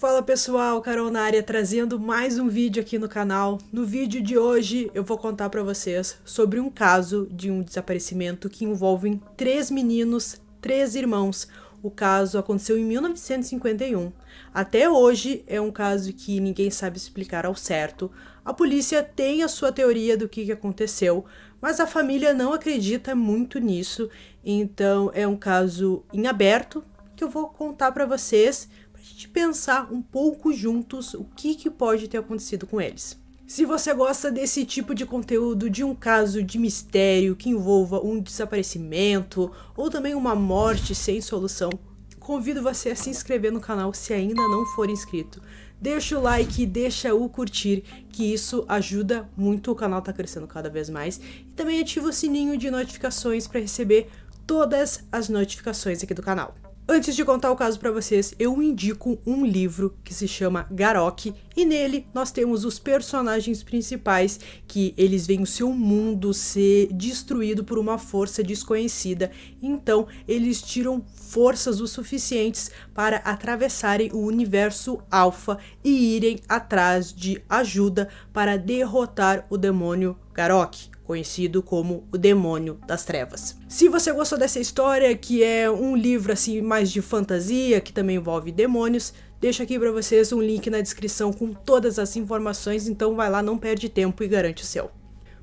Fala pessoal, Carol na área trazendo mais um vídeo aqui no canal. No vídeo de hoje eu vou contar pra vocês sobre um caso de um desaparecimento que envolve 3 meninos, 3 irmãos. O caso aconteceu em 1951. Até hoje é um caso que ninguém sabe explicar ao certo. A polícia tem a sua teoria do que aconteceu, mas a família não acredita muito nisso. Então é um caso em aberto que eu vou contar pra vocês, pra gente pensar um pouco juntos o que pode ter acontecido com eles. Se você gosta desse tipo de conteúdo, de um caso de mistério que envolva um desaparecimento ou também uma morte sem solução, convido você a se inscrever no canal se ainda não for inscrito. Deixa o like, deixa o curtir, que isso ajuda muito o canal tá crescendo cada vez mais. E também ativa o sininho de notificações para receber todas as notificações aqui do canal. Antes de contar o caso para vocês, eu indico um livro que se chama Garok, e nele nós temos os personagens principais que eles veem o seu mundo ser destruído por uma força desconhecida, então eles tiram forças o suficientes para atravessarem o universo Alpha e irem atrás de ajuda para derrotar o demônio Garok, conhecido como o Demônio das Trevas. Se você gostou dessa história, que é um livro assim mais de fantasia, que também envolve demônios, deixo aqui para vocês um link na descrição com todas as informações, então vai lá, não perde tempo e garante o seu.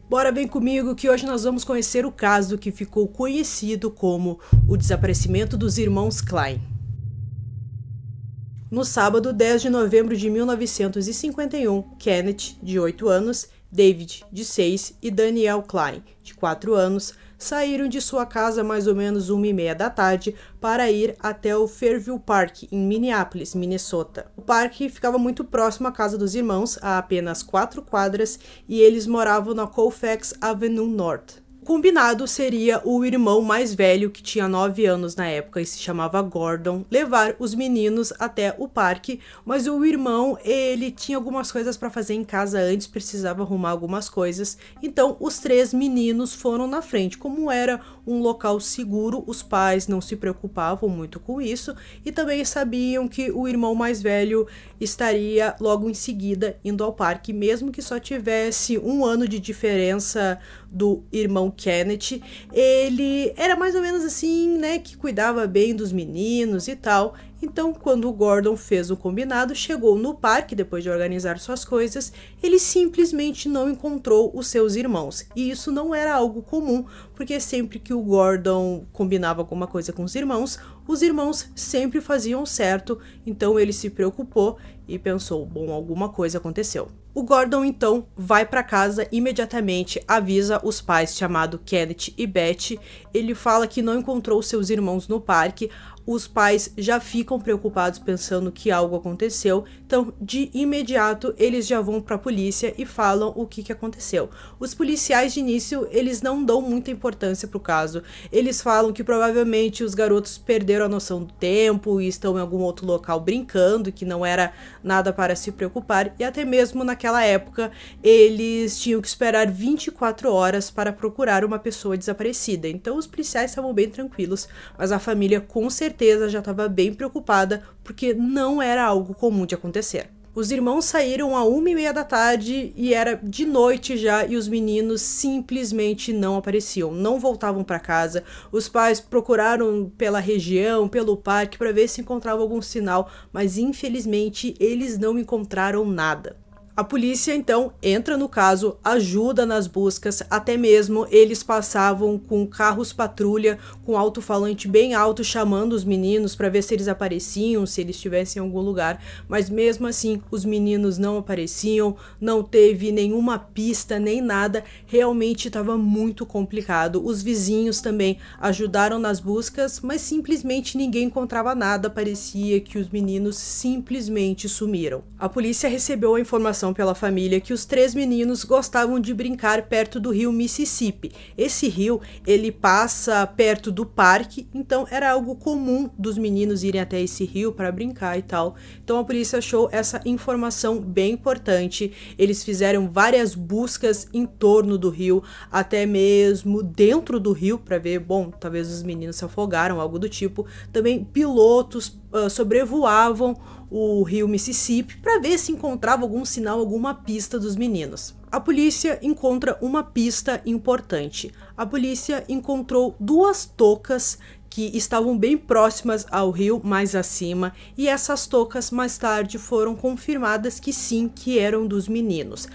Bora bem comigo que hoje nós vamos conhecer o caso que ficou conhecido como o desaparecimento dos irmãos Klein. No sábado, 10 de novembro de 1951, Kenneth, de 8 anos, David, de 6, e Daniel Klein, de 4 anos, saíram de sua casa mais ou menos 1h30 da tarde para ir até o Fairview Park, em Minneapolis, Minnesota. O parque ficava muito próximo à casa dos irmãos, a apenas 4 quadras, e eles moravam na Colfax Avenue North. O combinado seria o irmão mais velho, que tinha 9 anos na época e se chamava Gordon, levar os meninos até o parque, mas o irmão, ele tinha algumas coisas para fazer em casa antes, precisava arrumar algumas coisas, então os 3 meninos foram na frente. Como era um local seguro, os pais não se preocupavam muito com isso e também sabiam que o irmão mais velho estaria logo em seguida indo ao parque, mesmo que só tivesse 1 ano de diferença do irmão Kenneth. Ele era mais ou menos assim, né, que cuidava bem dos meninos e tal. Então, quando o Gordon fez o combinado, chegou no parque depois de organizar suas coisas, ele simplesmente não encontrou os seus irmãos. E isso não era algo comum, porque sempre que o Gordon combinava alguma coisa com os irmãos sempre faziam certo. Então ele se preocupou e pensou, bom, alguma coisa aconteceu. O Gordon então vai para casa imediatamente, avisa os pais chamado Kenneth e Beth. Ele fala que não encontrou seus irmãos no parque. Os pais já ficam preocupados pensando que algo aconteceu, então de imediato eles já vão para a polícia e falam o que aconteceu. Os policiais de início, eles não dão muita importância para o caso, eles falam que provavelmente os garotos perderam a noção do tempo e estão em algum outro local brincando, que não era nada para se preocupar, e até mesmo naquela época eles tinham que esperar 24 horas para procurar uma pessoa desaparecida, então os policiais estavam bem tranquilos, mas a família com certeza já estava bem preocupada, porque não era algo comum de acontecer. Os irmãos saíram a 1h30 da tarde e era de noite já, e os meninos simplesmente não apareciam, não voltavam para casa. Os pais procuraram pela região, pelo parque, para ver se encontravam algum sinal, mas infelizmente eles não encontraram nada. A polícia então entra no caso, ajuda nas buscas, até mesmo eles passavam com carros patrulha, com alto-falante bem alto, chamando os meninos para ver se eles apareciam, se eles estivessem em algum lugar, mas mesmo assim os meninos não apareciam, não teve nenhuma pista nem nada, realmente estava muito complicado. Os vizinhos também ajudaram nas buscas, mas simplesmente ninguém encontrava nada, parecia que os meninos simplesmente sumiram. A polícia recebeu a informação pela família que os 3 meninos gostavam de brincar perto do rio Mississippi. Esse rio, ele passa perto do parque, então era algo comum dos meninos irem até esse rio para brincar e tal. Então a polícia achou essa informação bem importante. Eles fizeram várias buscas em torno do rio, até mesmo dentro do rio, para ver, bom, talvez os meninos se afogaram, algo do tipo. Também pilotos sobrevoavam o rio Mississippi para ver se encontrava algum sinal, alguma pista dos meninos. A polícia encontra uma pista importante. A polícia encontrou 2 toucas que estavam bem próximas ao rio, mais acima, e essas toucas mais tarde foram confirmadas que sim, que eram dos meninos.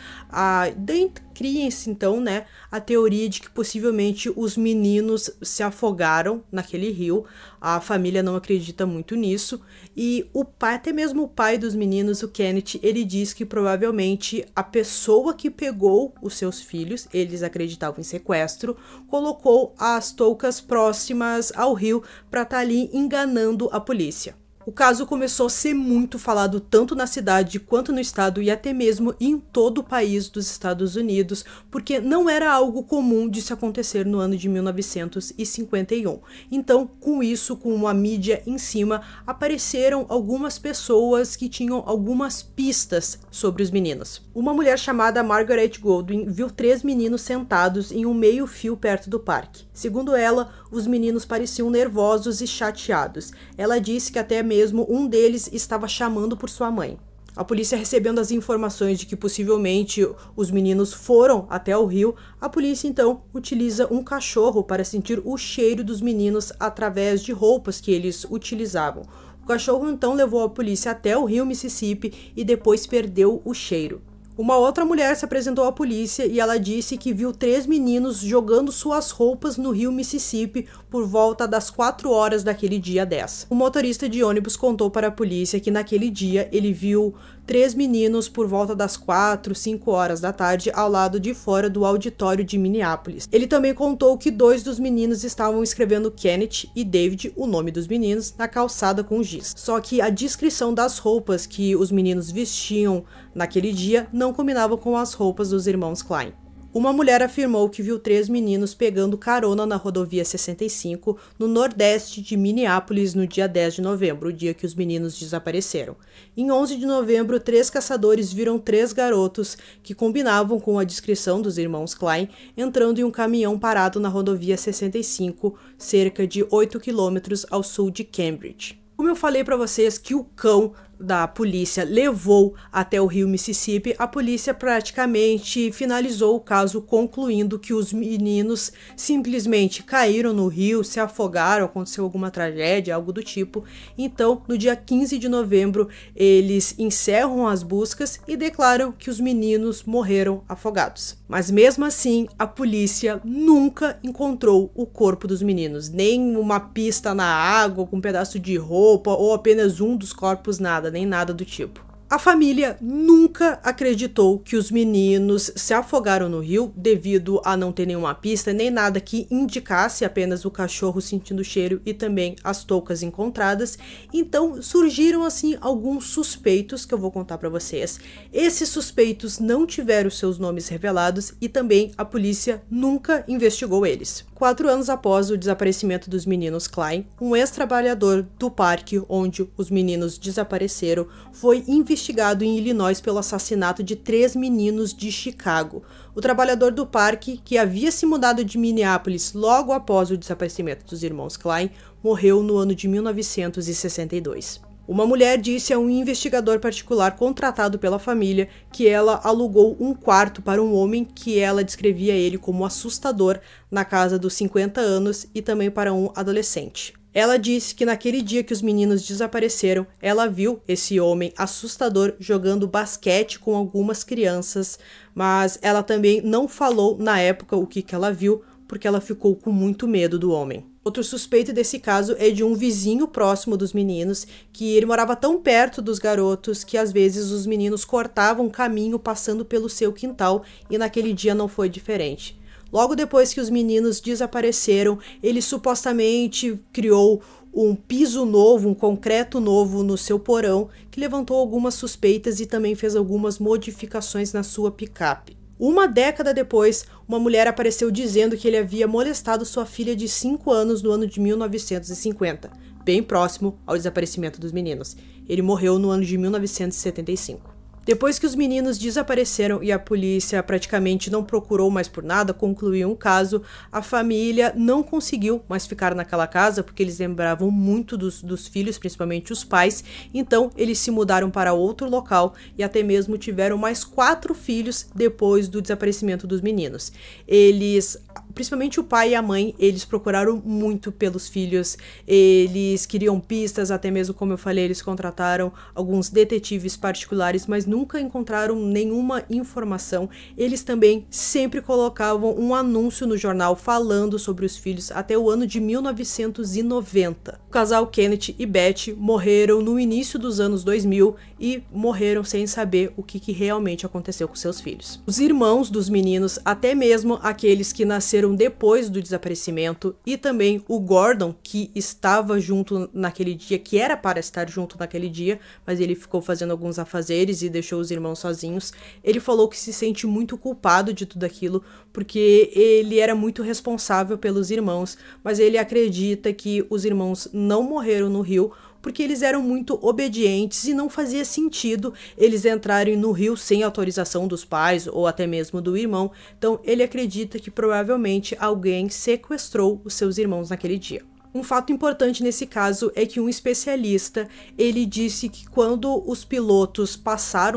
Cria-se então, né, a teoria de que possivelmente os meninos se afogaram naquele rio. A família não acredita muito nisso, e o pai, até mesmo o pai dos meninos, o Kenneth, ele diz que provavelmente a pessoa que pegou os seus filhos, eles acreditavam em sequestro, colocou as toucas próximas ao rio para estar ali enganando a polícia. O caso começou a ser muito falado tanto na cidade quanto no estado e até mesmo em todo o país dos Estados Unidos, porque não era algo comum de se acontecer no ano de 1951. Então, com isso, com uma mídia em cima, apareceram algumas pessoas que tinham algumas pistas sobre os meninos. Uma mulher chamada Margaret Goldwyn viu 3 meninos sentados em um meio-fio perto do parque. Segundo ela, os meninos pareciam nervosos e chateados. Ela disse que até mesmo um deles estava chamando por sua mãe. A polícia, recebendo as informações de que possivelmente os meninos foram até o rio, a polícia então utiliza um cachorro para sentir o cheiro dos meninos através de roupas que eles utilizavam. O cachorro então levou a polícia até o rio Mississippi e depois perdeu o cheiro. Uma outra mulher se apresentou à polícia e ela disse que viu 3 meninos jogando suas roupas no rio Mississippi por volta das 4 horas daquele dia 10. O motorista de ônibus contou para a polícia que naquele dia ele viu 3 meninos por volta das 4, 5 horas da tarde ao lado de fora do auditório de Minneapolis. Ele também contou que 2 dos meninos estavam escrevendo Kenneth e David, o nome dos meninos, na calçada com giz. Só que a descrição das roupas que os meninos vestiam naquele dia não combinava com as roupas dos irmãos Klein. Uma mulher afirmou que viu 3 meninos pegando carona na rodovia 65 no nordeste de Minneapolis no dia 10 de novembro, o dia que os meninos desapareceram. Em 11 de novembro, 3 caçadores viram 3 garotos que combinavam com a descrição dos irmãos Klein entrando em um caminhão parado na rodovia 65, cerca de 8 quilômetros ao sul de Cambridge. Como eu falei para vocês que o cão da polícia levou até o rio Mississippi, a polícia praticamente finalizou o caso, concluindo que os meninos simplesmente caíram no rio, se afogaram, aconteceu alguma tragédia, algo do tipo. Então, no dia 15 de novembro, eles encerram as buscas e declaram que os meninos morreram afogados. Mas mesmo assim, a polícia nunca encontrou o corpo dos meninos, nem uma pista na água com um pedaço de roupa ou apenas um dos corpos, nada, nem nada do tipo. A família nunca acreditou que os meninos se afogaram no rio devido a não ter nenhuma pista, nem nada que indicasse, apenas o cachorro sentindo o cheiro e também as toucas encontradas. Então surgiram assim alguns suspeitos que eu vou contar para vocês. Esses suspeitos não tiveram seus nomes revelados e também a polícia nunca investigou eles. 4 anos após o desaparecimento dos meninos Klein, um ex-trabalhador do parque onde os meninos desapareceram foi investigado em Illinois pelo assassinato de 3 meninos de Chicago. O trabalhador do parque, que havia se mudado de Minneapolis logo após o desaparecimento dos irmãos Klein, morreu no ano de 1962. Uma mulher disse a um investigador particular contratado pela família que ela alugou um quarto para um homem que ela descrevia ele como assustador na casa dos 50 anos e também para um adolescente. Ela disse que naquele dia que os meninos desapareceram, ela viu esse homem assustador jogando basquete com algumas crianças, mas ela também não falou na época o que ela viu, porque ela ficou com muito medo do homem. Outro suspeito desse caso é de um vizinho próximo dos meninos, que ele morava tão perto dos garotos que às vezes os meninos cortavam caminho passando pelo seu quintal e naquele dia não foi diferente. Logo depois que os meninos desapareceram, ele supostamente criou um piso novo, um concreto novo no seu porão, que levantou algumas suspeitas e também fez algumas modificações na sua picape. Uma década depois, uma mulher apareceu dizendo que ele havia molestado sua filha de 5 anos no ano de 1950, bem próximo ao desaparecimento dos meninos. Ele morreu no ano de 1975. Depois que os meninos desapareceram e a polícia praticamente não procurou mais por nada, concluiu o caso, a família não conseguiu mais ficar naquela casa porque eles lembravam muito dos filhos, principalmente os pais, então eles se mudaram para outro local e até mesmo tiveram mais 4 filhos depois do desaparecimento dos meninos. Eles, principalmente o pai e a mãe, eles procuraram muito pelos filhos, eles queriam pistas, até mesmo, como eu falei, eles contrataram alguns detetives particulares, mas nunca encontraram nenhuma informação. Eles também sempre colocavam um anúncio no jornal falando sobre os filhos até o ano de 1990. O casal Kenneth e Beth morreram no início dos anos 2000 e morreram sem saber o que realmente aconteceu com seus filhos. Os irmãos dos meninos, até mesmo aqueles que nasceram depois do desaparecimento, e também o Gordon, que estava junto naquele dia, que era para estar junto naquele dia, mas ele ficou fazendo alguns afazeres e deixou os irmãos sozinhos. Ele falou que se sente muito culpado de tudo aquilo, porque ele era muito responsável pelos irmãos, mas ele acredita que os irmãos não morreram no rio porque eles eram muito obedientes e não fazia sentido eles entrarem no rio sem autorização dos pais ou até mesmo do irmão. Então ele acredita que provavelmente alguém sequestrou os seus irmãos naquele dia. Um fato importante nesse caso é que um especialista, ele disse que quando os pilotos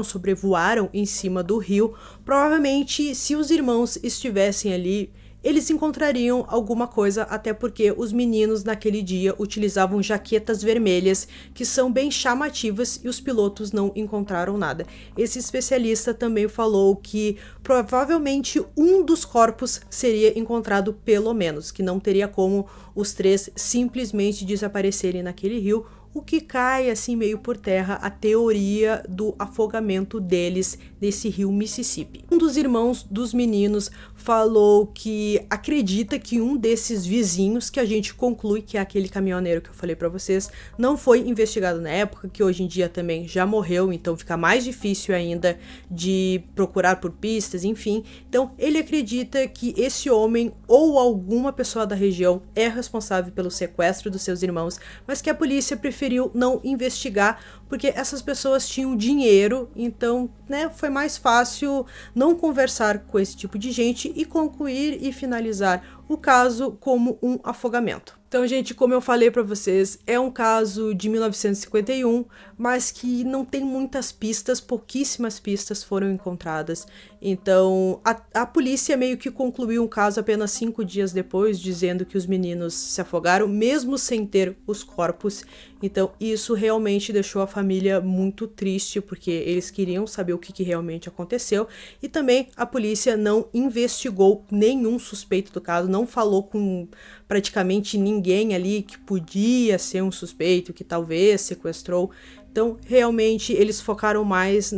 sobrevoaram em cima do rio, provavelmente se os irmãos estivessem ali, eles encontrariam alguma coisa, até porque os meninos naquele dia utilizavam jaquetas vermelhas, que são bem chamativas, e os pilotos não encontraram nada. Esse especialista também falou que provavelmente um dos corpos seria encontrado pelo menos, que não teria como os 3 simplesmente desaparecerem naquele rio, o que cai assim meio por terra a teoria do afogamento deles nesse rio Mississippi. Um dos irmãos dos meninos falou que acredita que um desses vizinhos, que a gente conclui que é aquele caminhoneiro que eu falei pra vocês, não foi investigado na época, que hoje em dia também já morreu, então fica mais difícil ainda de procurar por pistas, enfim. Então ele acredita que esse homem ou alguma pessoa da região é responsável pelo sequestro dos seus irmãos, mas que a polícia preferiu não investigar porque essas pessoas tinham dinheiro, então, né, foi mais fácil não conversar com esse tipo de gente e concluir e finalizar o caso como um afogamento. Então, gente, como eu falei para vocês, é um caso de 1951, mas que não tem muitas pistas, pouquíssimas pistas foram encontradas. Então, a polícia meio que concluiu o caso apenas 5 dias depois, dizendo que os meninos se afogaram, mesmo sem ter os corpos. Então, isso realmente deixou a família muito triste, porque eles queriam saber o que realmente aconteceu. E também a polícia não investigou nenhum suspeito do caso, não falou com praticamente ninguém ali que podia ser um suspeito, que talvez sequestrou. Então, realmente, eles focaram mais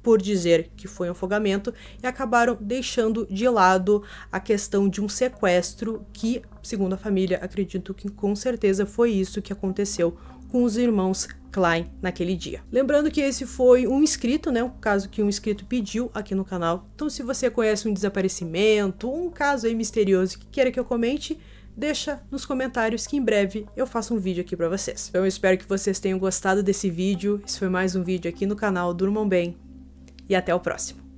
por dizer que foi um afogamento e acabaram deixando de lado a questão de um sequestro que, segundo a família, acredito que com certeza foi isso que aconteceu com os irmãos Klein naquele dia. Lembrando que esse foi um inscrito, né, um caso que um inscrito pediu aqui no canal. Então, se você conhece um desaparecimento, um caso aí misterioso que queira que eu comente, deixa nos comentários que em breve eu faço um vídeo aqui pra vocês. Então eu espero que vocês tenham gostado desse vídeo. Esse foi mais um vídeo aqui no canal Durmam Bem e até o próximo.